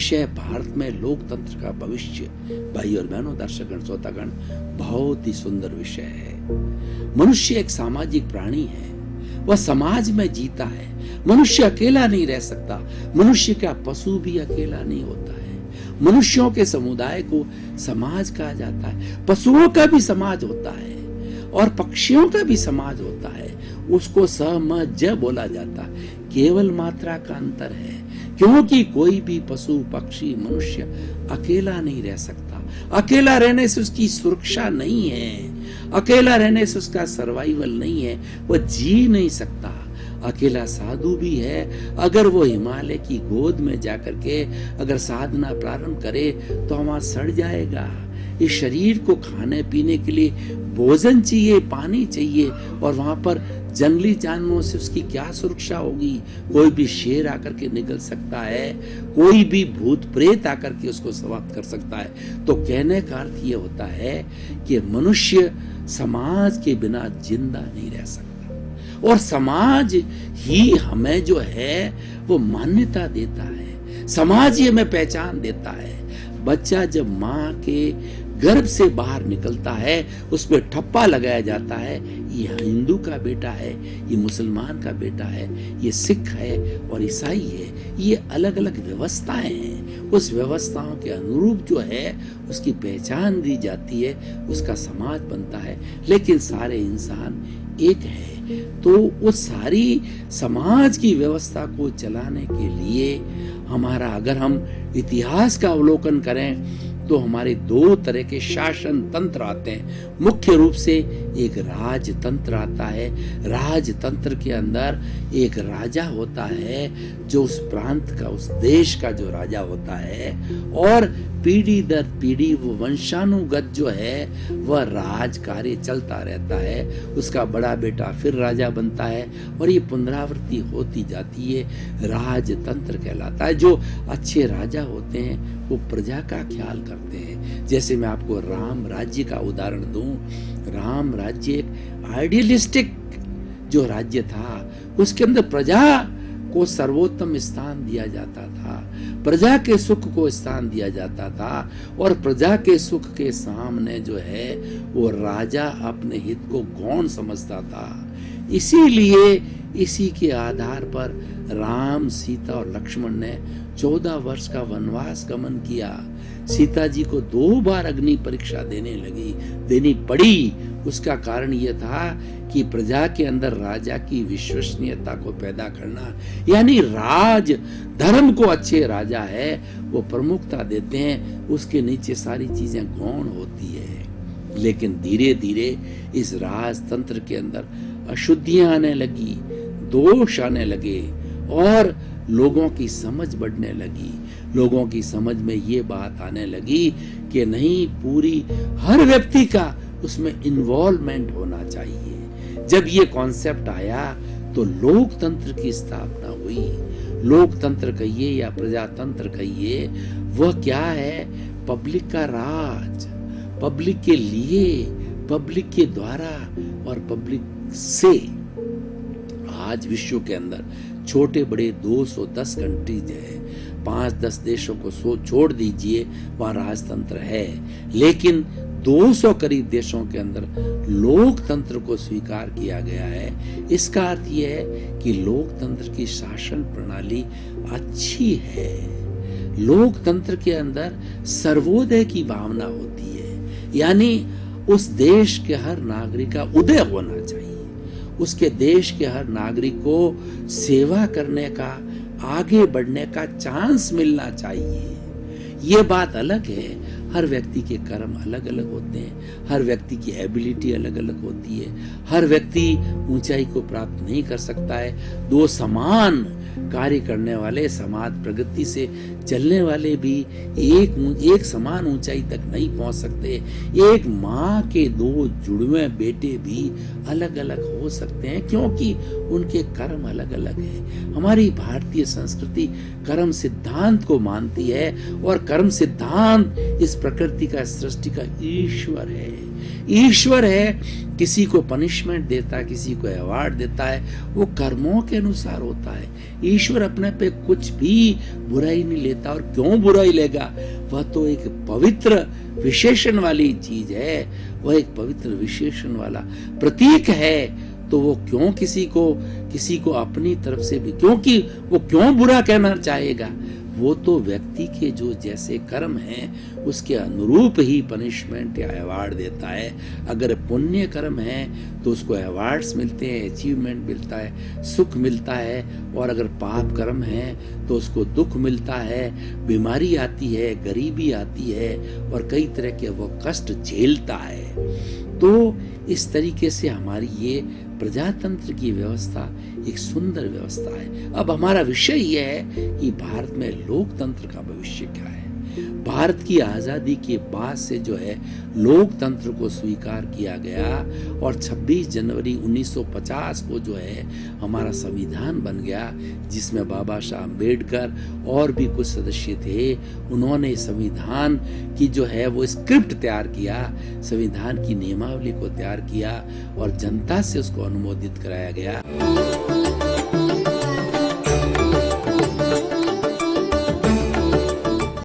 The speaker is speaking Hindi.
विषय भारत में लोकतंत्र का भविष्य। भाई और बहनों, दर्शकगण, श्रोतागण, बहुत ही सुंदर विषय है। मनुष्य एक सामाजिक प्राणी है, वह समाज में जीता है। मनुष्य अकेला नहीं रह सकता। मनुष्य का पशु भी अकेला नहीं होता है। मनुष्यों के समुदाय को समाज कहा जाता है। पशुओं का भी समाज होता है और पक्षियों का भी समाज होता है। उसको समज बोला जाता है। केवल मात्रा का अंतर है, क्योंकि कोई भी पशु, पक्षी, मनुष्य अकेला नहीं रह सकता। अकेला रहने से उसकी सुरक्षा नहीं है। अकेला रहने से उसका सर्वाइवल नहीं है। वह जी नहीं सकता। अकेला साधु भी है, अगर वो हिमालय की गोद में जाकर के अगर साधना प्रारंभ करे तो वहां सड़ जाएगा। इस शरीर को खाने पीने के लिए भोजन चाहिए, पानी चाहिए, और वहां पर जंगली जानवरों से उसकी क्या सुरक्षा होगी? कोई भी शेर आकर के निकल सकता है, कोई भी भूत प्रेत आकर के उसको समाप्त कर सकता है। तो कहने का अर्थ ये होता है कि मनुष्य समाज के बिना जिंदा नहीं रह सकता, और समाज ही हमें जो है वो मान्यता देता है। समाज ही हमें पहचान देता है। बच्चा जब माँ के गर्भ से बाहर निकलता है, उस पर ठप्पा लगाया जाता है, ये हिंदू का बेटा है, ये मुसलमान का बेटा है, ये सिख है और ईसाई है। ये अलग अलग व्यवस्थाएं हैं। उस व्यवस्थाओं के अनुरूप जो है उसकी पहचान दी जाती है, उसका समाज बनता है। लेकिन सारे इंसान एक है। तो उस सारी समाज की व्यवस्था को चलाने के लिए हमारा, अगर हम इतिहास का अवलोकन करें तो हमारे दो तरह के शासन तंत्र आते हैं। मुख्य रूप से एक राजतंत्र आता है। राजतंत्र के अंदर एक राजा होता है जो उस प्रांत का, उस देश का जो राजा होता है, और पीढ़ी दर पीढ़ी वो वंशानुगत जो है वह राज कार्य चलता रहता है। उसका बड़ा बेटा फिर राजा बनता है और ये पुनरावृत्ति होती जाती है। राजतंत्र कहलाता है। जो अच्छे राजा होते हैं वो प्रजा का ख्याल करते हैं। जैसे मैं आपको राम राज्य का उदाहरण दूं। राम राज्य एक आइडियलिस्टिक जो राज्य था, उसके अंदर प्रजा को सर्वोत्तम स्थान दिया जाता था, प्रजा के सुख को स्थान दिया जाता था, और प्रजा के सुख के सामने जो है वो राजा अपने हित को गौण समझता था। इसीलिए इसी के आधार पर राम, सीता और लक्ष्मण ने 14 वर्ष का वनवास गमन किया। सीता जी को 2 बार अग्नि परीक्षा देनी पड़ी। उसका कारण यह था कि प्रजा के अंदर राजा की विश्वसनीयता को पैदा करना, यानी राज धर्म को अच्छे राजा है वो प्रमुखता देते हैं, उसके नीचे सारी चीजें गौण होती है। लेकिन धीरे धीरे इस राजतंत्र के अंदर अशुद्धियां आने लगी, दोष आने लगे, और लोगों की समझ बढ़ने लगी। लोगों की समझ में ये बात आने लगी कि नहीं, पूरी हर व्यक्ति का उसमें इन्वॉल्वमेंट होना चाहिए। जब ये कॉन्सेप्ट आया तो लोकतंत्र की स्थापना हुई। लोकतंत्र कहिए या प्रजातंत्र कहिए, वह क्या है? पब्लिक का राज, पब्लिक के लिए, पब्लिक के द्वारा और पब्लिक से। आज विश्व के अंदर छोटे बड़े 210 कंट्रीज है, 5-10 देशों को छोड़ दीजिए, वहां राजतंत्र है। लेकिन 200 करीब देशों के अंदर लोकतंत्र को स्वीकार किया गया है। इसका अर्थ यह है कि लोकतंत्र की शासन प्रणाली अच्छी है। लोकतंत्र के अंदर सर्वोदय की भावना होती है, यानी उस देश के हर नागरिक का उदय होना चाहिए। उसके देश के हर नागरिक को सेवा करने का, आगे बढ़ने का चांस मिलना चाहिए। ये बात अलग है। हर व्यक्ति के कर्म अलग अलग होते हैं, हर व्यक्ति की एबिलिटी अलग अलग होती है, हर व्यक्ति ऊंचाई को प्राप्त नहीं कर सकता है। दो समान कार्य करने वाले, समाज प्रगति से चलने वाले भी एक समान ऊंचाई तक नहीं पहुंच सकते। एक माँ के 2 जुड़वे बेटे भी अलग अलग हो सकते हैं, क्योंकि उनके कर्म अलग अलग हैं। हमारी भारतीय संस्कृति कर्म सिद्धांत को मानती है, और कर्म सिद्धांत इस प्रकृति का, सृष्टि का ईश्वर है। ईश्वर है, किसी को पनिशमेंट देता है, किसी को अवार्ड देता है, वो कर्मों के अनुसार होता है। ईश्वर अपने पे कुछ भी बुराई नहीं लेता, और क्यों बुराई लेगा? वह तो एक पवित्र विशेषण वाली चीज है, वह एक पवित्र विशेषण वाला प्रतीक है। तो वो क्यों किसी को अपनी तरफ से भी, क्योंकि वो क्यों बुरा कहना चाहेगा? वो तो व्यक्ति के जो जैसे कर्म हैं उसके अनुरूप ही पनिशमेंट या अवार्ड देता है। अगर पुण्य कर्म है तो उसको अवार्ड्स मिलते हैं, अचीवमेंट मिलता है, सुख मिलता है। और अगर पाप कर्म है तो उसको दुख मिलता है, बीमारी आती है, गरीबी आती है, और कई तरह के वो कष्ट झेलता है। तो इस तरीके से हमारी ये प्रजातंत्र की व्यवस्था एक सुंदर व्यवस्था है। अब हमारा विषय यह है कि भारत में लोकतंत्र का भविष्य क्या है। भारत की आजादी के बाद से जो है लोकतंत्र को स्वीकार किया गया, और 26 जनवरी 1950 को जो है हमारा संविधान बन गया, जिसमें बाबा साहब अम्बेडकर और भी कुछ सदस्य थे। उन्होंने संविधान की जो है वो स्क्रिप्ट तैयार किया, संविधान की नियमावली को तैयार किया, और जनता से उसको अनुमोदित कराया गया।